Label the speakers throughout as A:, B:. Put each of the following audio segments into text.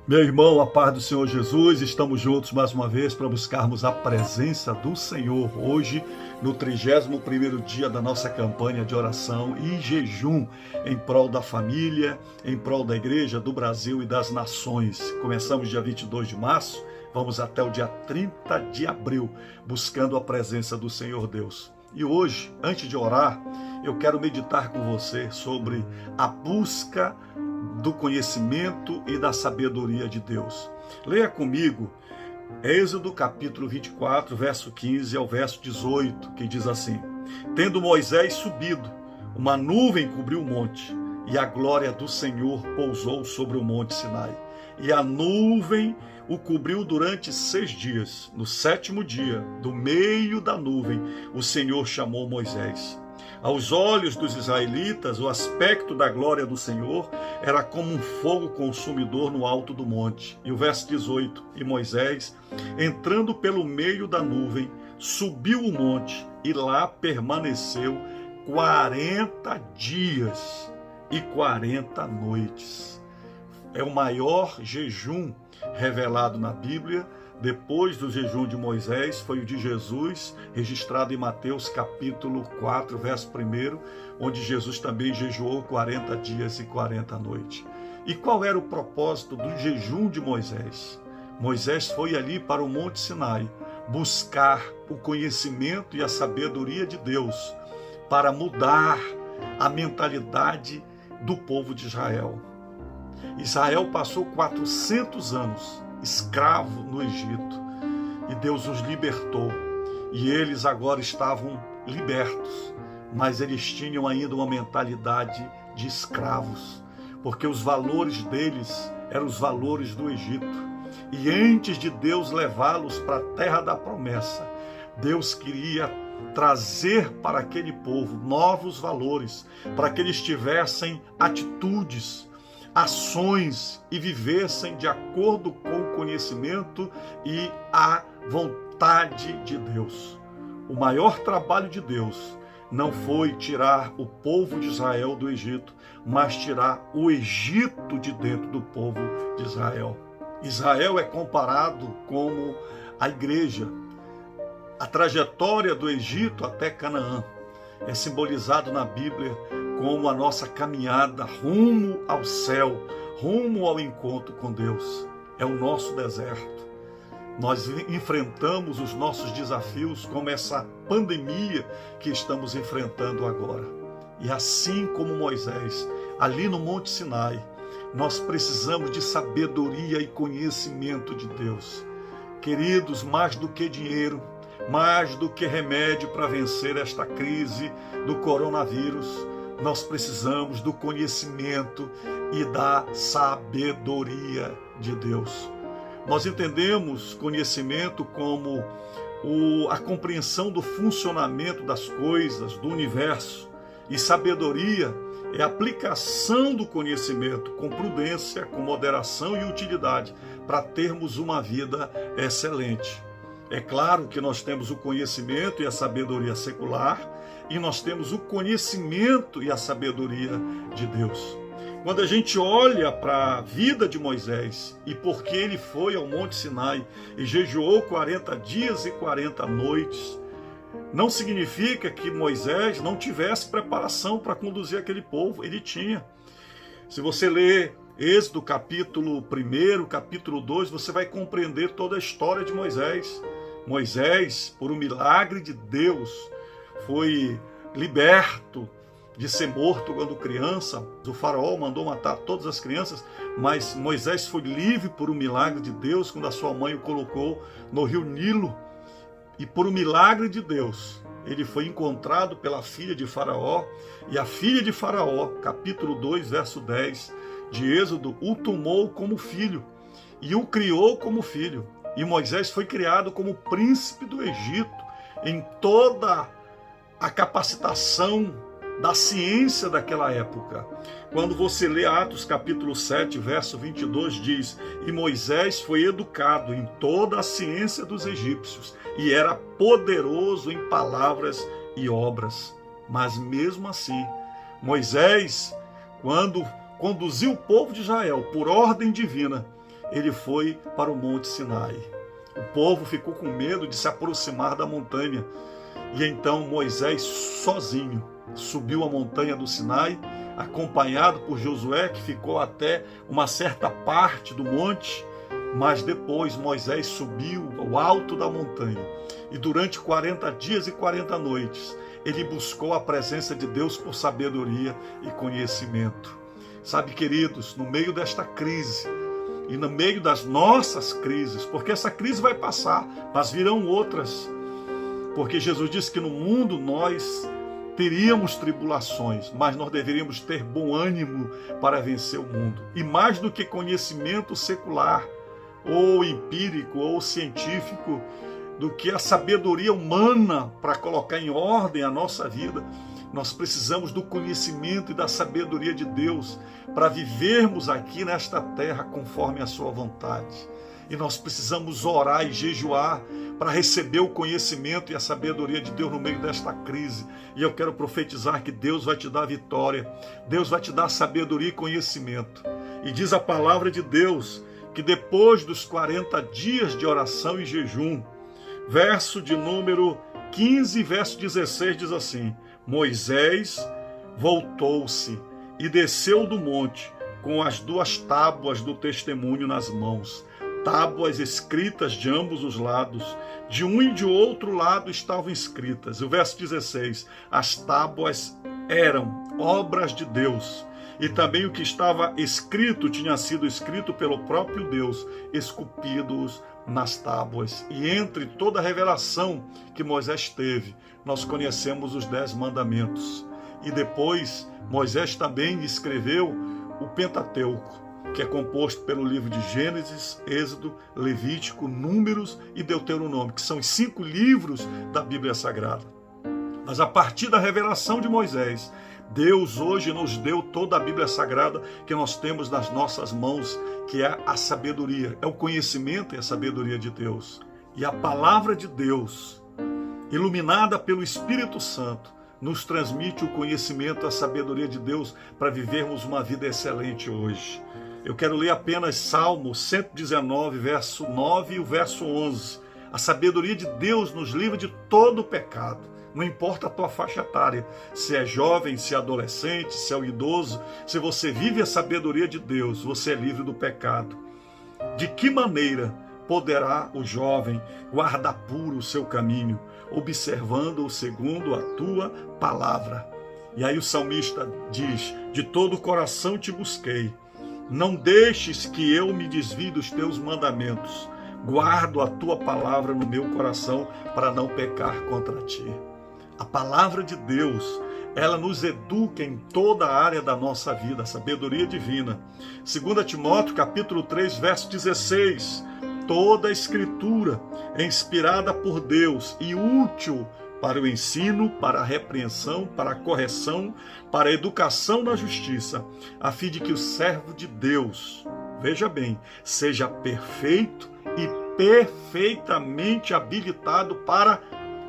A: Meu irmão, a paz do Senhor Jesus, estamos juntos mais uma vez para buscarmos a presença do Senhor hoje no 31º dia da nossa campanha de oração e jejum em prol da família, em prol da igreja, do Brasil e das nações. Começamos dia 22 de março, vamos até o dia 30 de abril, buscando a presença do Senhor Deus. E hoje, antes de orar, eu quero meditar com você sobre a busca do conhecimento e da sabedoria de Deus. Leia comigo Êxodo capítulo 24, verso 15 ao verso 18, que diz assim: Tendo Moisés subido, uma nuvem cobriu o monte, e a glória do Senhor pousou sobre o monte Sinai. E a nuvem o cobriu durante 6 dias. No 7º dia, do meio da nuvem, o Senhor chamou Moisés. Aos olhos dos israelitas, o aspecto da glória do Senhor era como um fogo consumidor no alto do monte. E o verso 18, e Moisés, entrando pelo meio da nuvem, subiu o monte e lá permaneceu 40 dias e 40 noites. É o maior jejum revelado na Bíblia. Depois do jejum de Moisés, foi o de Jesus, registrado em Mateus capítulo 4, verso 1, onde Jesus também jejuou 40 dias e 40 noites. E qual era o propósito do jejum de Moisés? Moisés foi ali para o Monte Sinai buscar o conhecimento e a sabedoria de Deus para mudar a mentalidade do povo de Israel. Israel passou 400 anos escravo no Egito, e Deus os libertou, e eles agora estavam libertos, mas eles tinham ainda uma mentalidade de escravos, porque os valores deles eram os valores do Egito, e antes de Deus levá-los para a terra da promessa, Deus queria trazer para aquele povo novos valores, para que eles tivessem atitudes, ações e vivessem de acordo com o conhecimento e a vontade de Deus. O maior trabalho de Deus não foi tirar o povo de Israel do Egito, mas tirar o Egito de dentro do povo de Israel. Israel é comparado como a igreja. A trajetória do Egito até Canaã é simbolizado na Bíblia como a nossa caminhada rumo ao céu, rumo ao encontro com Deus. É o nosso deserto. Nós enfrentamos os nossos desafios como essa pandemia que estamos enfrentando agora. E assim como Moisés, ali no Monte Sinai, nós precisamos de sabedoria e conhecimento de Deus. Queridos, mais do que dinheiro, mais do que remédio para vencer esta crise do coronavírus, nós precisamos do conhecimento e da sabedoria de Deus. Nós entendemos conhecimento como a compreensão do funcionamento das coisas, do universo, e sabedoria é a aplicação do conhecimento com prudência, com moderação e utilidade para termos uma vida excelente. É claro que nós temos o conhecimento e a sabedoria secular, e nós temos o conhecimento e a sabedoria de Deus. Quando a gente olha para a vida de Moisés e porque ele foi ao Monte Sinai e jejuou 40 dias e 40 noites, não significa que Moisés não tivesse preparação para conduzir aquele povo. Ele tinha. Se você ler Êxodo capítulo 1, capítulo 2, você vai compreender toda a história de Moisés. Moisés, por um milagre de Deus, foi liberto de ser morto quando criança. O faraó mandou matar todas as crianças, mas Moisés foi livre por um milagre de Deus quando a sua mãe o colocou no rio Nilo. E por um milagre de Deus, ele foi encontrado pela filha de Faraó, e a filha de Faraó, capítulo 2, verso 10 de Êxodo, o tomou como filho e o criou como filho. E Moisés foi criado como príncipe do Egito, em toda a capacitação da ciência daquela época. Quando você lê Atos capítulo 7, verso 22, diz: E Moisés foi educado em toda a ciência dos egípcios, e era poderoso em palavras e obras. Mas mesmo assim, Moisés, quando conduziu o povo de Israel por ordem divina, ele foi para o Monte Sinai. O povo ficou com medo de se aproximar da montanha. E então Moisés, sozinho, subiu a montanha do Sinai, acompanhado por Josué, que ficou até uma certa parte do monte, mas depois Moisés subiu ao alto da montanha. E durante 40 dias e 40 noites, ele buscou a presença de Deus por sabedoria e conhecimento. Sabe, queridos, no meio desta crise, e no meio das nossas crises, porque essa crise vai passar, mas virão outras, porque Jesus disse que no mundo nós teríamos tribulações, mas nós deveríamos ter bom ânimo para vencer o mundo. E mais do que conhecimento secular, ou empírico, ou científico, do que a sabedoria humana para colocar em ordem a nossa vida, nós precisamos do conhecimento e da sabedoria de Deus para vivermos aqui nesta terra conforme a sua vontade. E nós precisamos orar e jejuar para receber o conhecimento e a sabedoria de Deus no meio desta crise. E eu quero profetizar que Deus vai te dar vitória, Deus vai te dar sabedoria e conhecimento. E diz a palavra de Deus que depois dos 40 dias de oração e jejum, verso de número 15, verso 16, diz assim: Moisés voltou-se e desceu do monte com as 2 tábuas do testemunho nas mãos, tábuas escritas de ambos os lados, de um e de outro lado estavam escritas. O verso 16, as tábuas eram obras de Deus, e também o que estava escrito tinha sido escrito pelo próprio Deus, esculpidos nas tábuas. E entre toda a revelação que Moisés teve, nós conhecemos os 10 mandamentos. E depois Moisés também escreveu o Pentateuco, que é composto pelo livro de Gênesis, Êxodo, Levítico, Números e Deuteronômio, que são os 5 livros da Bíblia Sagrada. Mas a partir da revelação de Moisés, Deus hoje nos deu toda a Bíblia Sagrada que nós temos nas nossas mãos, que é a sabedoria, é o conhecimento e a sabedoria de Deus. E a palavra de Deus, iluminada pelo Espírito Santo, nos transmite o conhecimento e a sabedoria de Deus para vivermos uma vida excelente hoje. Eu quero ler apenas Salmo 119, verso 9 e o verso 11. A sabedoria de Deus nos livra de todo o pecado. Não importa a tua faixa etária, se é jovem, se é adolescente, se é um idoso, se você vive a sabedoria de Deus, você é livre do pecado. De que maneira poderá o jovem guardar puro o seu caminho, observando-o segundo a tua palavra? E aí o salmista diz: de todo o coração te busquei, não deixes que eu me desvie dos teus mandamentos, guardo a tua palavra no meu coração para não pecar contra ti. A palavra de Deus, ela nos educa em toda a área da nossa vida, a sabedoria divina. 2 Timóteo, capítulo 3, verso 16. Toda a escritura é inspirada por Deus e útil para o ensino, para a repreensão, para a correção, para a educação na justiça, a fim de que o servo de Deus, veja bem, seja perfeito e perfeitamente habilitado para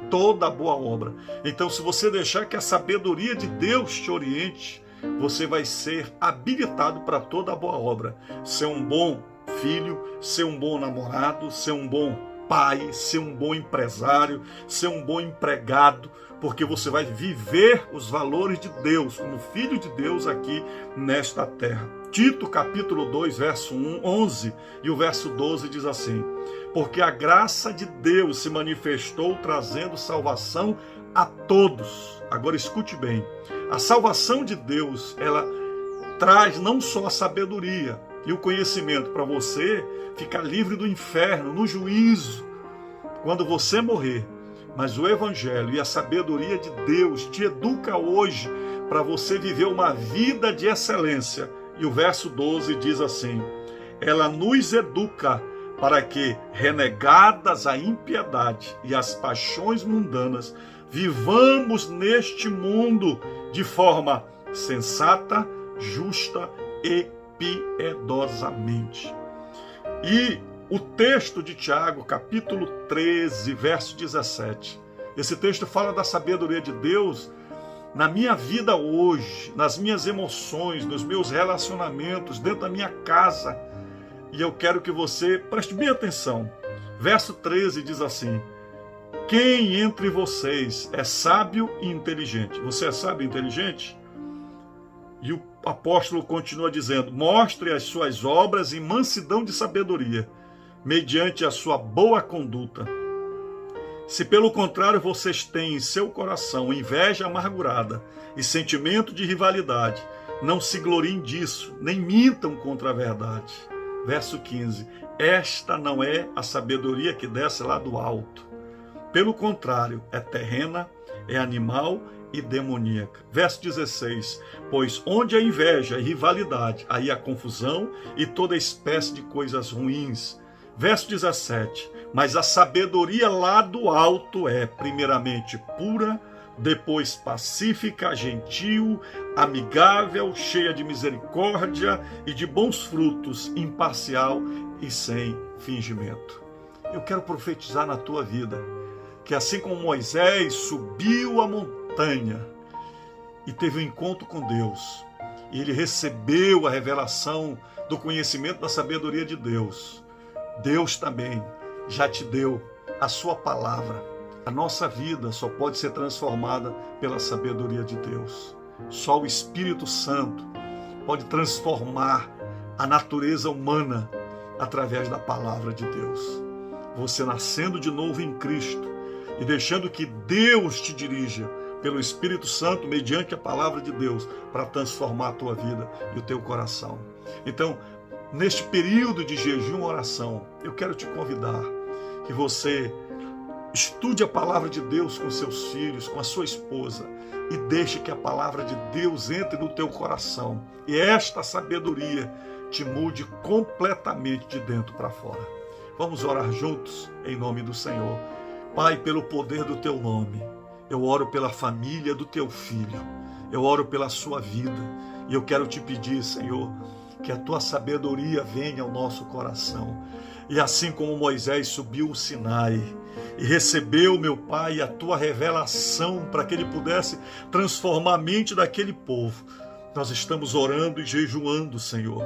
A: toda boa obra. Então, se você deixar que a sabedoria de Deus te oriente, você vai ser habilitado para toda boa obra. Ser um bom filho, ser um bom namorado, ser um bom pai, ser um bom empresário, ser um bom empregado, porque você vai viver os valores de Deus como filho de Deus aqui nesta terra. Tito capítulo 2, verso 11 e o verso 12 diz assim: porque a graça de Deus se manifestou trazendo salvação a todos. Agora escute bem, a salvação de Deus, ela traz não só a sabedoria e o conhecimento para você ficar livre do inferno, no juízo, quando você morrer, mas o Evangelho e a sabedoria de Deus te educa hoje para você viver uma vida de excelência. E o verso 12 diz assim: ela nos educa para que, renegadas a impiedade e as paixões mundanas, vivamos neste mundo de forma sensata, justa e piedosamente. E o texto de Tiago, capítulo 13, verso 17. Esse texto fala da sabedoria de Deus na minha vida hoje, nas minhas emoções, nos meus relacionamentos, dentro da minha casa. e eu quero que você preste bem atenção. Verso 13 diz assim: quem entre vocês é sábio e inteligente? Você é sábio e inteligente? E o apóstolo continua dizendo: mostre as suas obras em mansidão de sabedoria, mediante a sua boa conduta. Se pelo contrário vocês têm em seu coração inveja amargurada e sentimento de rivalidade, não se gloriem disso, nem mintam contra a verdade. Verso 15: esta não é a sabedoria que desce lá do alto. Pelo contrário, é terrena, é animal e demoníaca. Verso 16: pois onde há inveja e rivalidade, aí há confusão e toda espécie de coisas ruins. Verso 17: mas a sabedoria lá do alto é, primeiramente, pura, depois pacífica, gentil, amigável, cheia de misericórdia e de bons frutos, imparcial e sem fingimento. Eu quero profetizar na tua vida que assim como Moisés subiu a montanha e teve um encontro com Deus, e ele recebeu a revelação do conhecimento da sabedoria de Deus, Deus também já te deu a sua palavra. A nossa vida só pode ser transformada pela sabedoria de Deus. Só o Espírito Santo pode transformar a natureza humana através da palavra de Deus. Você nascendo de novo em Cristo e deixando que Deus te dirija pelo Espírito Santo, mediante a palavra de Deus, para transformar a tua vida e o teu coração. Então, neste período de jejum e oração, eu quero te convidar que você estude a palavra de Deus com seus filhos, com a sua esposa, e deixe que a palavra de Deus entre no teu coração. E esta sabedoria te mude completamente de dentro para fora. Vamos orar juntos em nome do Senhor. Pai, pelo poder do teu nome, eu oro pela família do teu filho, eu oro pela sua vida, e eu quero te pedir, Senhor, que a tua sabedoria venha ao nosso coração. E assim como Moisés subiu o Sinai e recebeu, meu Pai, a tua revelação para que ele pudesse transformar a mente daquele povo, nós estamos orando e jejuando, Senhor.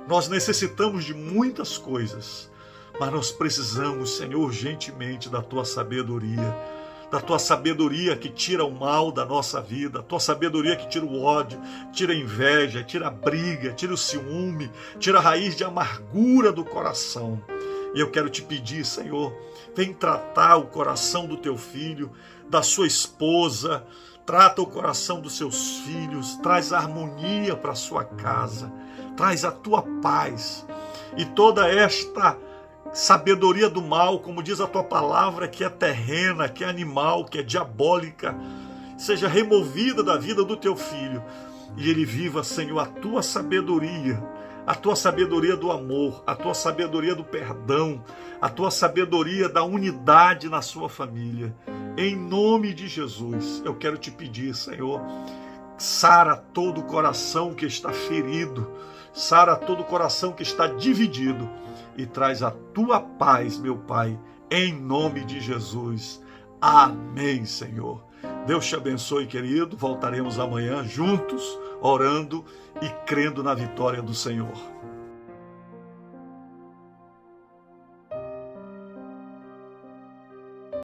A: Nós necessitamos de muitas coisas, mas nós precisamos, Senhor, urgentemente da tua sabedoria que tira o mal da nossa vida, a tua sabedoria que tira o ódio, tira a inveja, tira a briga, tira o ciúme, tira a raiz de amargura do coração. E eu quero te pedir, Senhor, vem tratar o coração do teu filho, da sua esposa, trata o coração dos seus filhos, traz harmonia para a sua casa, traz a tua paz. E toda esta sabedoria do mal, como diz a tua palavra, que é terrena, que é animal, que é diabólica, seja removida da vida do teu filho, e ele viva, Senhor, a tua sabedoria do amor, a tua sabedoria do perdão, a tua sabedoria da unidade na sua família. Em nome de Jesus, eu quero te pedir, Senhor, sara todo o coração que está ferido, sara todo o coração que está dividido, e traz a tua paz, meu Pai, em nome de Jesus. Amém, Senhor. Deus te abençoe, querido. Voltaremos amanhã juntos, orando e crendo na vitória do Senhor.